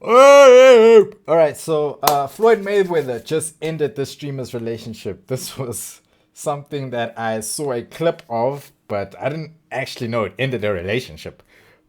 All right, so Floyd Mayweather just ended the streamer's relationship. This was something that I saw a clip of, but I didn't actually know it ended their relationship.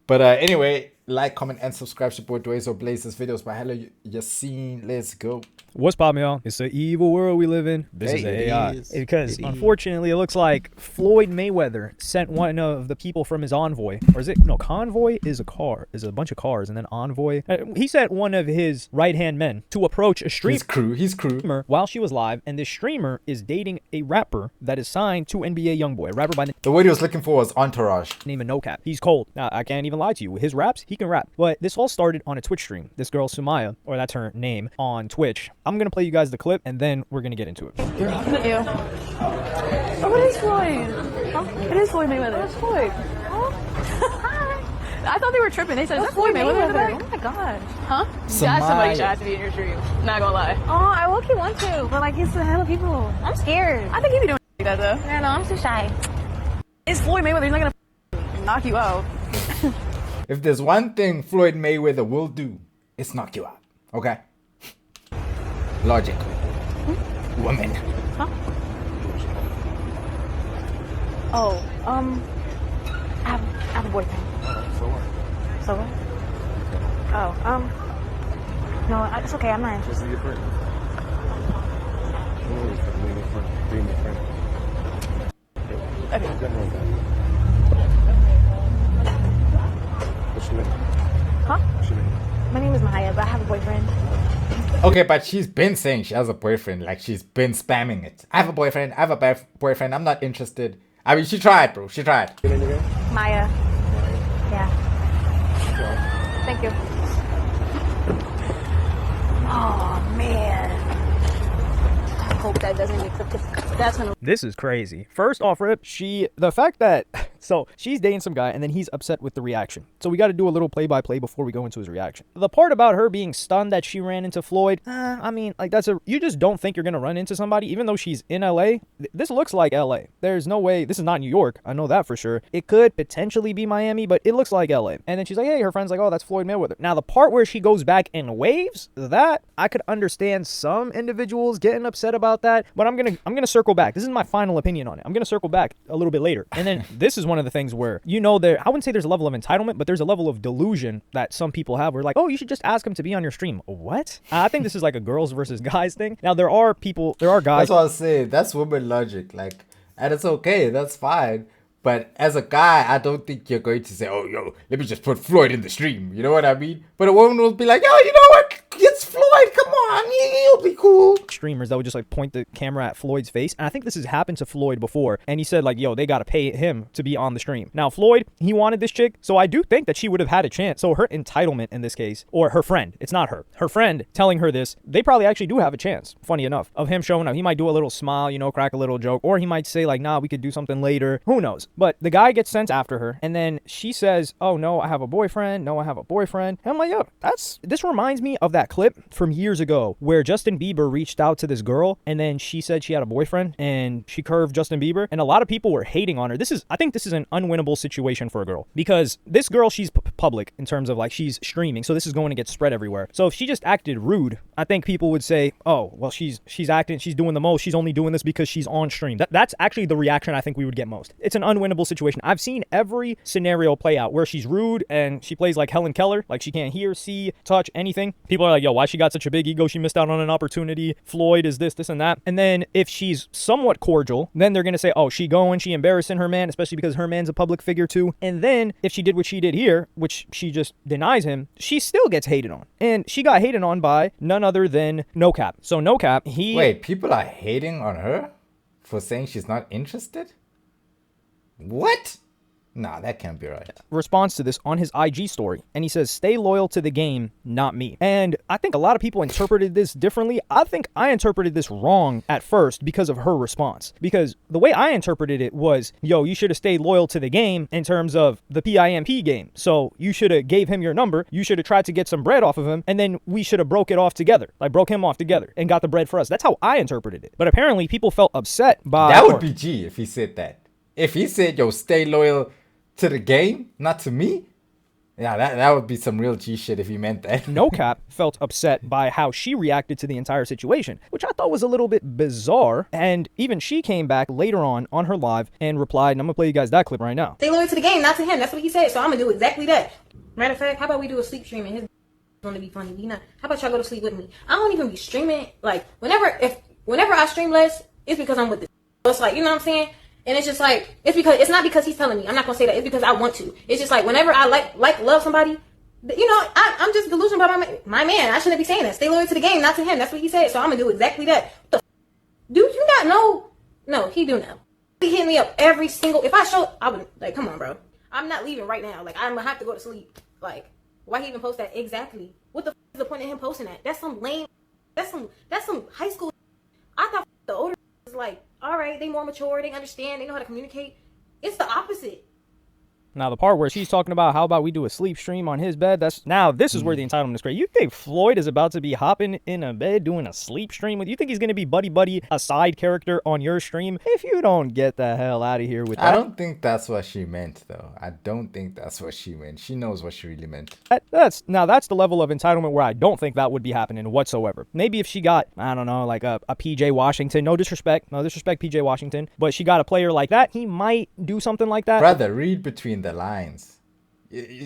But anyway, like, comment, and subscribe. Support Dwayne or Blazes videos by Hello Yassine. Let's go. What's poppin', y'all? It's an evil world we live in. This is the AI. Because unfortunately, it looks like Floyd Mayweather sent one of the people from his envoy, or is it no convoy? Is a car, is a bunch of cars, and then envoy. He sent one of his right-hand men to approach a streamer. His crew. While she was live, and this streamer is dating a rapper that is signed to NBA YoungBoy, a rapper by The word he was looking for was entourage. the name of NoCap. He's cold. Now, I can't even lie to you. His raps, he can rap. But this all started on a Twitch stream. This girl, Sumaya, or that's her name, on Twitch. I'm going to play you guys the clip, and then we're going to get into it. Ew. Oh, what is Floyd? Huh? It is Floyd Mayweather. It's Floyd. Huh? I thought they were tripping. They said, is that Floyd Mayweather? Oh my gosh. Huh? That's somebody should have to be in your stream. Not gonna lie. Oh, I low-key want to, but like, it's a hell of people. I'm scared. I think he'd be doing like that though. I don't know, I'm too shy. It's Floyd Mayweather. He's not gonna knock you out. If there's one thing Floyd Mayweather will do, it's knock you out. Okay? Logic. Woman. Huh? Oh, I have a boyfriend. So what? So what? Oh, no, it's okay. I'm not interested. Just be your friend. Being your friend. Okay. What's your name? Huh? What's your name? My name is Maya, but I have a boyfriend. Okay, but she's been saying she has a boyfriend. Like, she's been spamming it. I have a boyfriend. I have a boyfriend. I'm not interested. I mean, she tried, bro. She tried. Your name again? Maya. Yeah. Thank you. Oh, man. I hope that doesn't mix up, because that's gonna... This is crazy. First off rip, the fact that, so she's dating some guy and then he's upset with the reaction. So we got to do a little play-by-play before we go into his reaction. The part about her being stunned that she ran into Floyd, I mean, like you just don't think you're going to run into somebody, even though she's in LA. This looks like LA. There's no way, this is not New York. I know that for sure. It could potentially be Miami, but it looks like LA. And then she's like, hey, her friend's like, oh, that's Floyd Mayweather. Now the part where she goes back and waves, that I could understand some individuals getting upset about that, but I'm going to circle back. This is my final opinion on it. I'm going to circle back a little bit later. And then this is one of the things where, I wouldn't say there's a level of entitlement, but there's a level of delusion that some people have where like, oh, you should just ask him to be on your stream. What? I think this is like a girls versus guys thing. Now there are guys. That's what I was saying. That's woman logic. Like, and it's okay. That's fine. But as a guy, I don't think you're going to say, oh, yo, let me just put Floyd in the stream. You know what I mean? But a woman will be like, yo, you know what? It's Floyd. Come on. He'll be cool. Streamers that would just like point the camera at Floyd's face. And I think this has happened to Floyd before. And he said like, yo, they got to pay him to be on the stream. Now, Floyd, he wanted this chick. So I do think that she would have had a chance. So her entitlement in this case, or her friend, it's not her. Her friend telling her this, they probably actually do have a chance, funny enough, of him showing up. He might do a little smile, crack a little joke. Or he might say like, nah, we could do something later. Who knows? But the guy gets sent after her. And then she says, oh, no, I have a boyfriend. No, I have a boyfriend. And I'm like, yo, this reminds me of that clip from years ago where Justin Bieber reached out to this girl and then she said she had a boyfriend and she curved Justin Bieber, and a lot of people were hating on her. I think this is an unwinnable situation for a girl, because this girl, she's public in terms of like she's streaming, so this is going to get spread everywhere. So if she just acted rude, I think people would say, oh, well, she's acting, she's doing the most, she's only doing this because she's on stream. That's actually the reaction I think we would get most. It's an unwinnable situation. I've seen every scenario play out where she's rude and she plays like Helen Keller, like she can't hear, see, touch, anything. People are like, yo, why she got such a big ego? She missed out on an opportunity. Floyd is this, and that. And then if she's somewhat cordial, then they're going to say, oh, she embarrassing her man, especially because her man's a public figure too. And then if she did what she did here, which she just denies him, she still gets hated on. And she got hated on by none other than NoCap. So NoCap, Wait, people are hating on her for saying she's not interested? What? Nah, that can't be right. Responds to this on his IG story, and he says, stay loyal to the game, not me. And I think a lot of people interpreted this differently. I think I interpreted this wrong at first because of her response, because the way I interpreted it was, yo, you should have stayed loyal to the game in terms of the PIMP game. So you should have gave him your number, you should have tried to get some bread off of him, and then we should have broke him off together and got the bread for us. That's how I interpreted it. But apparently people felt upset by that would be G if he said that. If he said, yo, stay loyal to the game, not to me, Yeah, that would be some real G shit if he meant that. NoCap felt upset by how she reacted to the entire situation, which I thought was a little bit bizarre. And even she came back later on her live and replied, and I'm going to play you guys that clip right now. Stay loyal to the game, not to him. That's what he said. So I'm going to do exactly that. Matter of fact, how about we do a sleep stream and his going to be funny. How about y'all go to sleep with me? I don't even be streaming. Like, whenever I stream less, it's because I'm with this. It's like, you know what I'm saying? And it's just like, it's not because he's telling me. I'm not going to say that. It's because I want to. It's just like, whenever I love somebody, you know, I'm just delusional about my man. I shouldn't be saying that. Stay loyal to the game, not to him. That's what he said. So I'm going to do exactly that. Do you not know? No, he do know. He hit me up every single, if I show, I would, like, come on, bro. I'm not leaving right now. Like, I'm going to have to go to sleep. Like, why he even post that? Exactly. What the is the point of him posting that? That's some lame, that's some high school. I thought the older is like, all right, they more mature, they understand, they know how to communicate. It's the opposite. Now, the part where she's talking about how about we do a sleep stream on his bed, this is where the entitlement is great. You think Floyd is about to be hopping in a bed doing a sleep stream with you? Think he's going to be buddy, a side character on your stream? If you don't get the hell out of here with that. I don't think that's what she meant, though. I don't think that's what she meant. She knows what she really meant. That's the level of entitlement where I don't think that would be happening whatsoever. Maybe if she got, I don't know, like a PJ Washington, no disrespect, PJ Washington, but she got a player like that, he might do something like that. Brother, read between the lines.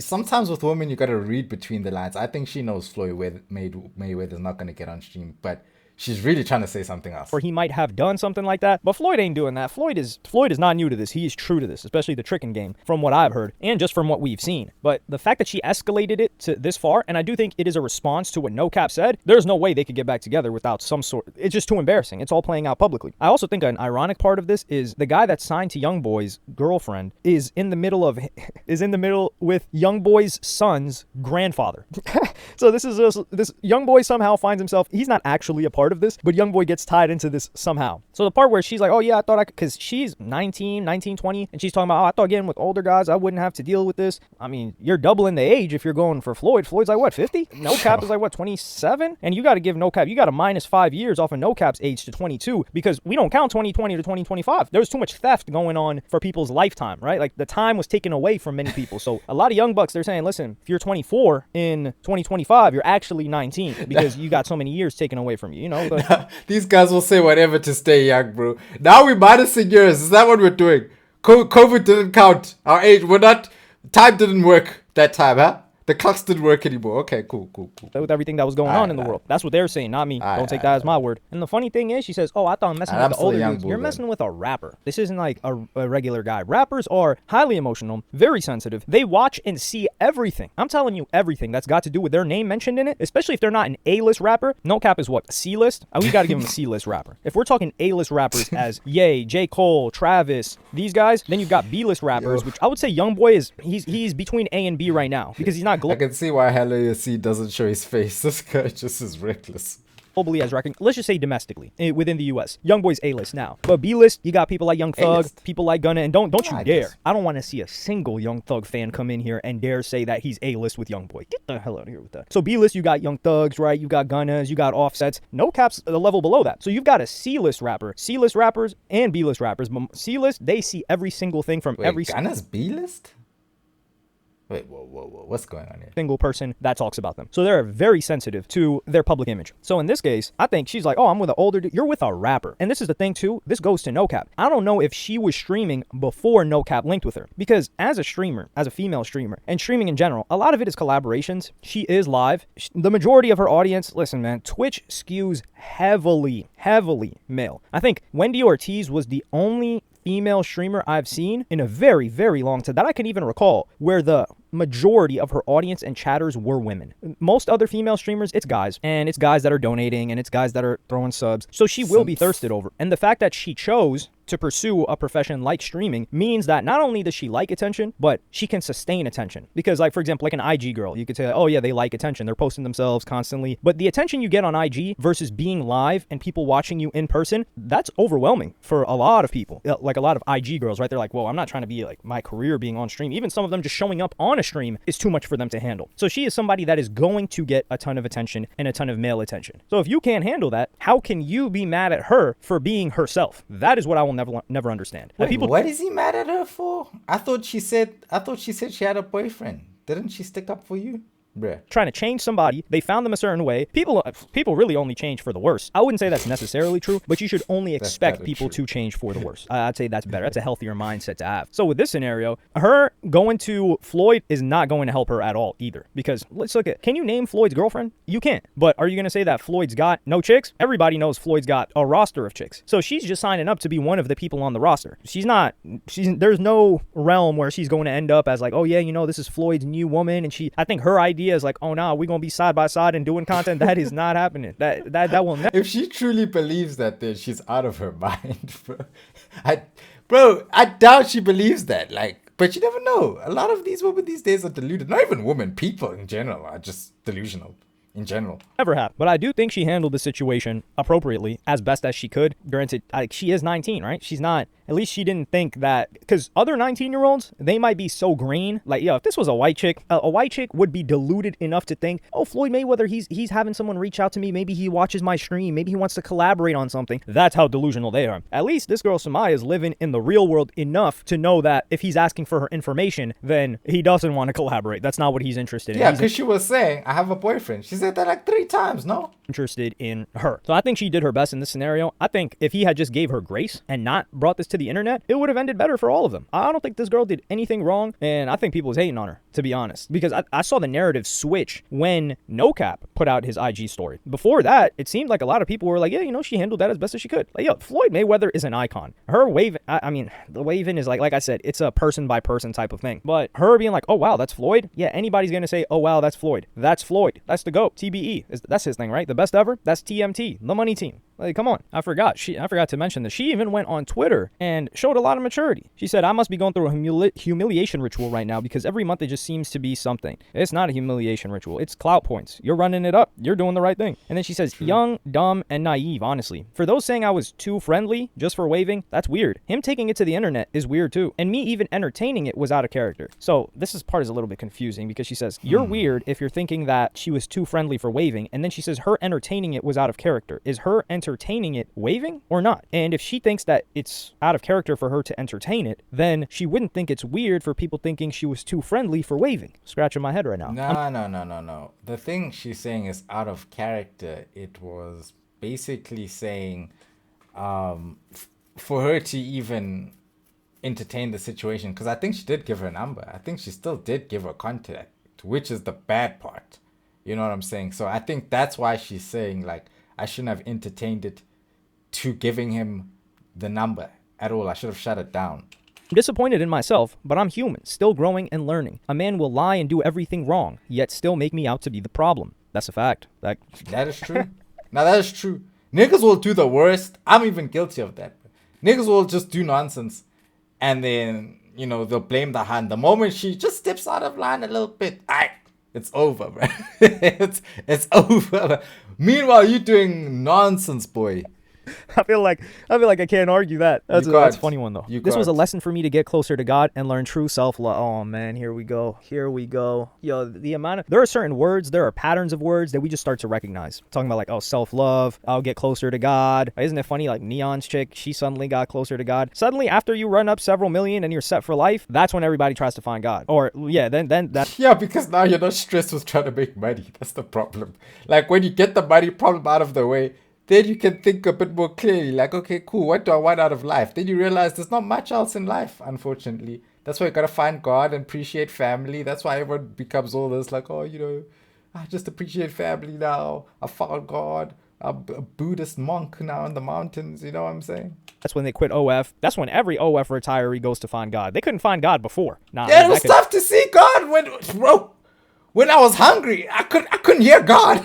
Sometimes with women, you gotta read between the lines. I think she knows Floyd Mayweather's not gonna get on stream, but she's really trying to say something else. Or he might have done something like that, but Floyd ain't doing that. Floyd is not new to this. He is true to this, especially the tricking game, from what I've heard and just from what we've seen. But the fact that she escalated it to this far, and I do think it is a response to what NoCap said, there's no way they could get back together without some sort. It's just too embarrassing. It's all playing out publicly. I also think an ironic part of this is the guy that's signed to YoungBoy's girlfriend is in the middle with YoungBoy's son's grandfather. So this YoungBoy somehow finds himself, he's not actually a part of this, but YoungBoy gets tied into this somehow. So the part where she's like, oh yeah, I thought I could, because she's 19, 20, and she's talking about, oh, I thought getting with older guys, I wouldn't have to deal with this. I mean, you're doubling the age if you're going for Floyd. Floyd's like, what, 50? NoCap is like, what, 27? And you got to give NoCap, you got to minus 5 years off of NoCap's age to 22, because we don't count 2020 to 2025. There's too much theft going on for people's lifetime, right? Like, the time was taken away from many people. So a lot of young bucks, they're saying, listen, if you're 24 in 2025, you're actually 19 because you got so many years taken away from you, you know? These guys will say whatever to stay young, bro. Now we're minusing years. Is that what we're doing? COVID didn't count. Our age, time didn't work that time, huh? The clocks didn't work anymore. Okay, cool. With everything that was going on in the world. That's what they're saying, not me. Don't take that as my word. And the funny thing is, she says, oh, I thought I'm messing with the older dudes. You're messing with a rapper. This isn't like a regular guy. Rappers are highly emotional, very sensitive. They watch and see everything. I'm telling you, everything that's got to do with their name mentioned in it, especially if they're not an A-list rapper. NoCap is what? A C-list? We got to give him a C-list rapper. If we're talking A-list rappers as Ye, J. Cole, Travis, these guys, then you've got B-list rappers, which I would say YoungBoy is, he's between A and B right now because he's not I can see why Hello C doesn't show his face. This guy just is reckless. Globally as recognized, let's just say domestically within the U.S. YoungBoy's A-list now, but B-list, you got people like Young Thug, A-list. People like Gunna, and don't you dare! I don't want to see a single Young Thug fan come in here and dare say that he's A-list with YoungBoy. Get the hell out of here with that. So B-list, you got Young Thugs, right? You got Gunnas, you got Offsets. NoCap's the level below that. So you've got a C-list rapper, C-list rappers, and B-list rappers. But C-list, they see every single thing from every. Gunna's B-list? Wait, whoa, what's going on here? Single person that talks about them. So they're very sensitive to their public image. So in this case, I think she's like, oh, I'm with an older dude. You're with a rapper. And this is the thing too, this goes to NoCap. I don't know if she was streaming before NoCap linked with her. Because as a streamer, as a female streamer, and streaming in general, a lot of it is collaborations. She is live. The majority of her audience, listen man, Twitch skews heavily male. I think Wendy Ortiz was the only female streamer I've seen in a very, very long time that I can even recall where the majority of her audience and chatters were women. Most other female streamers, it's guys, and it's guys that are donating, and it's guys that are throwing subs. So she will be thirsted over. And the fact that she chose to pursue a profession like streaming means that not only does she like attention, but she can sustain attention. Because like, for example, like an IG girl, you could say, oh yeah, they like attention. They're posting themselves constantly. But the attention you get on IG versus being live and people watching you in person, that's overwhelming for a lot of people. Like a lot of IG girls, right? They're like, whoa, I'm not trying to be like my career being on stream. Even some of them just showing up on a stream is too much for them to handle. So she is somebody that is going to get a ton of attention and a ton of male attention. So if you can't handle that, how can you be mad at her for being herself? That is what I will never understand. Wait, what is he mad at her for? I thought she said she had a boyfriend. Didn't she stick up for you? Bruh. Trying to change somebody, they found them a certain way. People really only change for the worse. I wouldn't say that's necessarily true, but you should only expect people to change for the worse. I'd say that's better. That's a healthier mindset to have. So with this scenario, her going to Floyd is not going to help her at all either. Because let's look at, can you name Floyd's girlfriend? You can't. But are you going to say that Floyd's got no chicks? Everybody knows Floyd's got a roster of chicks. So she's just signing up to be one of the people on the roster. There's no realm where she's going to end up as like, oh yeah, you know, this is Floyd's new woman. And I think her idea is like, oh nah, we're gonna be side by side and doing content. That is not happening. That will never. If she truly believes that, then she's out of her mind, bro. I doubt she believes that. Like, but you never know. A lot of these women these days are deluded. Not even women, people in general are just delusional. In general. Never have. But I do think she handled the situation appropriately as best as she could. Granted, she is 19, right? She's not, at least she didn't think that, because other 19-year-olds, they might be so green. Like, yo, if this was a white chick would be deluded enough to think, oh, Floyd Mayweather, he's having someone reach out to me. Maybe he watches my stream. Maybe he wants to collaborate on something. That's how delusional they are. At least this girl, Sumaya, is living in the real world enough to know that if he's asking for her information, then he doesn't want to collaborate. That's not what he's interested in. Yeah, because she was saying, I have a boyfriend. She said that like 3 times, no? Interested in her. So I think she did her best in this scenario. I think if he had just gave her grace and not brought this to the internet, it would have ended better for all of them. I don't think this girl did anything wrong, and I think people was hating on her, to be honest, because I saw the narrative switch when NoCap put out his IG story. Before that, it seemed like a lot of people were like, yeah, you know, she handled that as best as she could. Like, yo, Floyd Mayweather is an icon. Her wave, I mean, the waving is like I said, it's a person by person type of thing. But her being like, oh wow, that's Floyd. Yeah, anybody's gonna say, oh wow, that's Floyd. That's Floyd. That's the GOAT. TBE. That's his thing, right? The best ever? That's TMT, the money team. Like, come on. I forgot to mention this. She even went on Twitter and showed a lot of maturity. She said, I must be going through a humiliation ritual right now because every month it just seems to be something. It's not a humiliation ritual. It's clout points. You're running it up. You're doing the right thing. And then she says, young, dumb, and naive, honestly. For those saying I was too friendly just for waving, that's weird. Him taking it to the internet is weird too. And me even entertaining it was out of character. So this part is a little bit confusing because she says, you're weird if you're thinking that she was too friendly for waving. And then she says her entertaining it was out of character. Is her entertaining it waving or not? And if she thinks that it's out of character for her to entertain it, then she wouldn't think it's weird for people thinking she was too friendly for waving. Scratching my head right now. No. The thing she's saying is out of character. It was basically saying for her to even entertain the situation, because I think she did give her number. I think she still did give her contact, which is the bad part. You know what I'm saying? So I think that's why she's saying, like, I shouldn't have entertained it to giving him the number at all. I should have shut it down. I'm disappointed in myself, but I'm human, still growing and learning. A man will lie and do everything wrong, yet still make me out to be the problem. That's a fact. That is true. Now, that is true. Niggas will do the worst. I'm even guilty of that. Niggas will just do nonsense, and then, you know, they'll blame the hand. The moment she just steps out of line a little bit, it's over, bro. it's over. Meanwhile, you're doing nonsense, boy. I feel like I can't argue that. That's a funny one though. This was a lesson for me to get closer to God and learn true self-love. Oh man, here we go. Yo, there are certain words, there are patterns of words that we just start to recognize. Talking about like, oh, self-love, I'll get closer to God. Isn't it funny? Like Neon's chick, she suddenly got closer to God. Suddenly, after you run up several million and you're set for life, that's when everybody tries to find God. Or yeah, then that. Yeah, because now you're not stressed with trying to make money. That's the problem. Like when you get the money problem out of the way, then you can think a bit more clearly, like, okay, cool, what do I want out of life? Then you realize there's not much else in life, unfortunately. That's why you gotta find God and appreciate family. That's why everyone becomes all this, like, oh, you know, I just appreciate family now. I found God. I'm a Buddhist monk now in the mountains, you know what I'm saying? That's when they quit OF. That's when every OF retiree goes to find God. They couldn't find God before. Yeah, it was tough to see God when I was hungry. I couldn't hear God.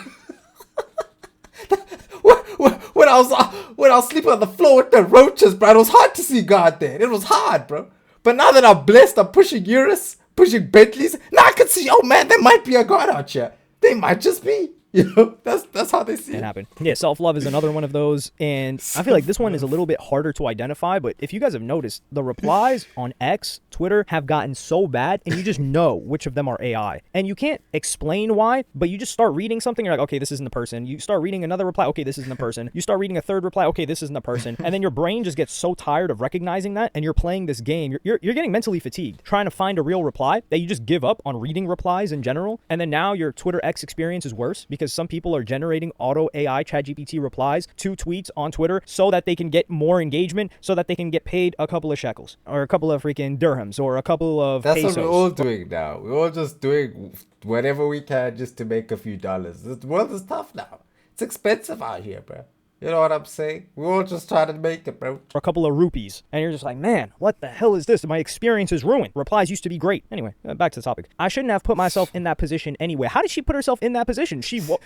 When I was sleeping on the floor with the roaches, bro, it was hard to see God there. It was hard, bro. But now that I'm blessed, I'm pushing Urus, pushing Bentleys. Now I can see, oh man, there might be a God out here. They might just be. You know, that's how they see It it. happened. Yeah, self-love is another one of those, and I feel like this one is a little bit harder to identify, but if you guys have noticed, the replies on X, Twitter, have gotten so bad, and you just know which of them are AI. And you can't explain why, but you just start reading something, you're like, okay, this isn't the person. You start reading another reply, okay, this isn't the person. You start reading a third reply, okay, this isn't the person. And then your brain just gets so tired of recognizing that, and you're playing this game. You're getting mentally fatigued, trying to find a real reply that you just give up on reading replies in general. And then now your Twitter X experience is worse because some people are generating auto AI ChatGPT replies to tweets on Twitter so that they can get more engagement, so that they can get paid a couple of shekels or a couple of freaking dirhams or a couple of That's pesos. what we're all doing now. We're all just doing whatever we can just to make a few dollars. The world is tough now. It's expensive out here, bro. You know what I'm saying? We're all just trying to make it, bro. For a couple of rupees, and you're just like, man, what the hell is this? My experience is ruined. Replies used to be great. Anyway, back to the topic. I shouldn't have put myself in that position anyway. How did she put herself in that position? Floyd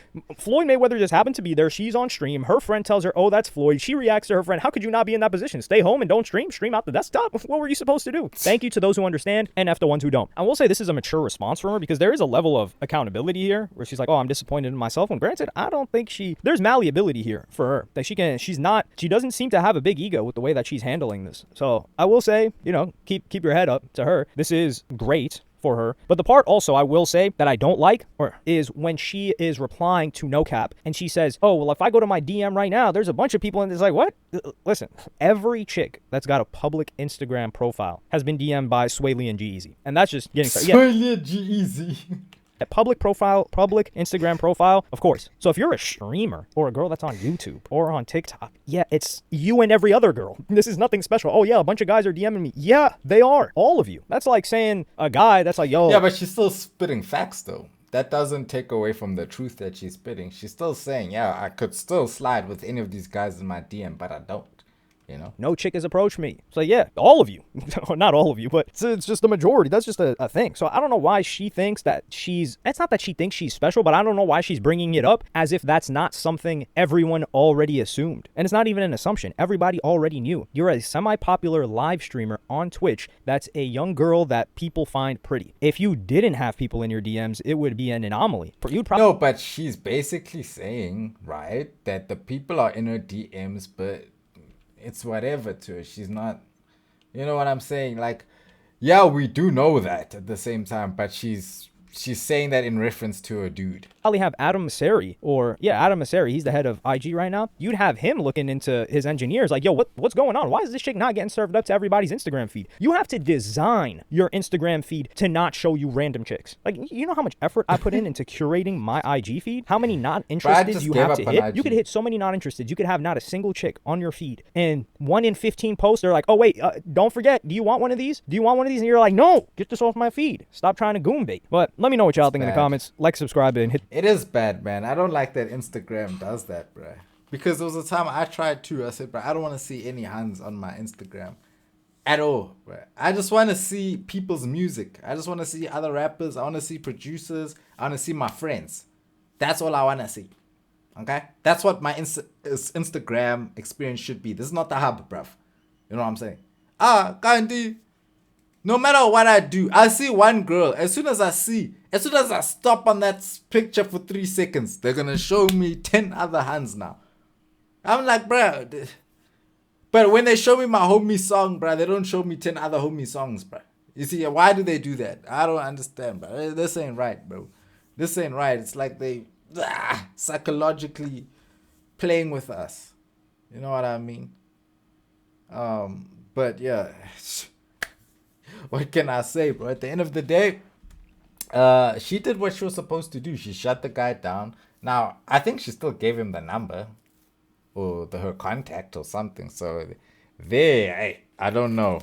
Mayweather just happened to be there. She's on stream. Her friend tells her, oh, that's Floyd. She reacts to her friend. How could you not be in that position? Stay home and don't stream? Stream out the desktop? What were you supposed to do? Thank you to those who understand, and F the ones who don't. I will say this is a mature response from her because there is a level of accountability here where she's like, oh, I'm disappointed in myself. When granted, I don't think there's malleability here for her. That she doesn't seem to have a big ego with the way that she's handling this. So I will say, keep your head up to her. This is great for her. But the part also I will say that I don't like is when she is replying to NoCap and she says, oh, well, if I go to my DM right now, there's a bunch of people and it's like, what? Listen, every chick that's got a public Instagram profile has been DM'd by Swaley and G-Eazy. And that's just getting started. Swaley and G-Eazy. A public Instagram profile, of course. So if you're a streamer or a girl that's on YouTube or on TikTok, yeah, it's you and every other girl. This is nothing special. Oh yeah, a bunch of guys are DMing me. Yeah, they are. All of you. That's like saying a guy that's like, yo. Yeah, but she's still spitting facts though. That doesn't take away from the truth that she's spitting. She's still saying, yeah, I could still slide with any of these guys in my DM, but I don't. No chick has approached me. So yeah, all of you. Not all of you, but it's just the majority. That's just a thing. So I don't know why she thinks that it's not that she thinks she's special, but I don't know why she's bringing it up as if that's not something everyone already assumed. And it's not even an assumption. Everybody already knew. You're a semi-popular live streamer on Twitch that's a young girl that people find pretty. If you didn't have people in your DMs, it would be an anomaly. No, but she's basically saying, right, that the people are in her DMs, but it's whatever to her. She's not, you know what I'm saying? Like, yeah, we do know that at the same time, but she's saying that in reference to a dude. Probably have Adam Mosseri, Adam Mosseri, he's the head of IG right now. You'd have him looking into his engineers like, yo, what's going on? Why is this chick not getting served up to everybody's Instagram feed? You have to design your Instagram feed to not show you random chicks. Like, you know how much effort I put into curating my IG feed? How many not interested you have to hit? You could hit so many not interested. You could have not a single chick on your feed. And 1 in 15 posts, they're like, oh, wait, don't forget, do you want one of these? Do you want one of these? And you're like, no, get this off my feed. Stop trying to goon bait. But let me know what y'all think in the comments. Like, subscribe, and hit. It is bad, man. I don't like that Instagram does that, bro. Because there was a time I tried to. I said, bro, I don't want to see any hands on my Instagram at all, bro. I just want to see people's music. I just want to see other rappers. I want to see producers. I want to see my friends. That's all I want to see. Okay? That's what my Instagram experience should be. This is not the hub, bruv. You know what I'm saying? Gandhi. No matter what I do, I see one girl. As soon as I stop on that picture for 3 seconds, they're going to show me 10 other hands now. I'm like, bro. But when they show me my homie song, bro, they don't show me 10 other homie songs, bro. You see, why do they do that? I don't understand, bro. This ain't right, bro. This ain't right. It's like they psychologically playing with us. You know what I mean? But yeah. What can I say, bro? At the end of the day, she did what she was supposed to do. She shut the guy down. Now, I think she still gave him the number or her contact or something. So I don't know.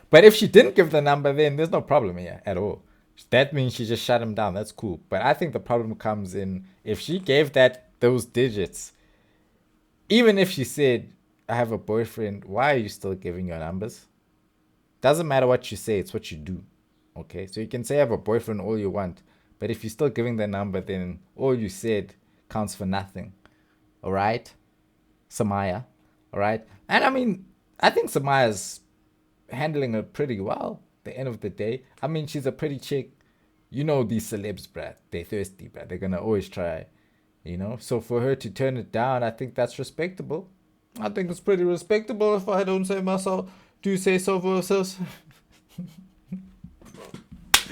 But if she didn't give the number, then there's no problem here at all. That means she just shut him down. That's cool. But I think the problem comes in if she gave those digits. Even if she said, I have a boyfriend, why are you still giving your numbers? Doesn't matter what you say, it's what you do. Okay, so you can say I have a boyfriend all you want, but if you're still giving the number, then all you said counts for nothing. All right, Sumaya. All right, and I mean, I think Samaya's handling it pretty well. At the end of the day, I mean, she's a pretty chick. You know these celebs, bruh. They're thirsty, bruh. They're gonna always try You know, so for her to turn it down, I think that's respectable. I think it's pretty respectable if I don't say myself. Do you say so for yourselves?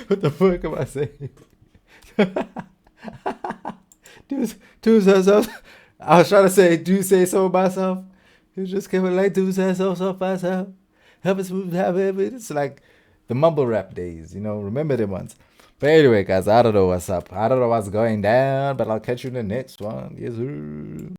What the fuck am I saying? do say so. I was trying to say, do say so myself. You just came like, do say so myself. Have us move, have it. It's like the mumble rap days, you know, remember them ones. But anyway, guys, I don't know what's up. I don't know what's going down, but I'll catch you in the next one. Yes, sir.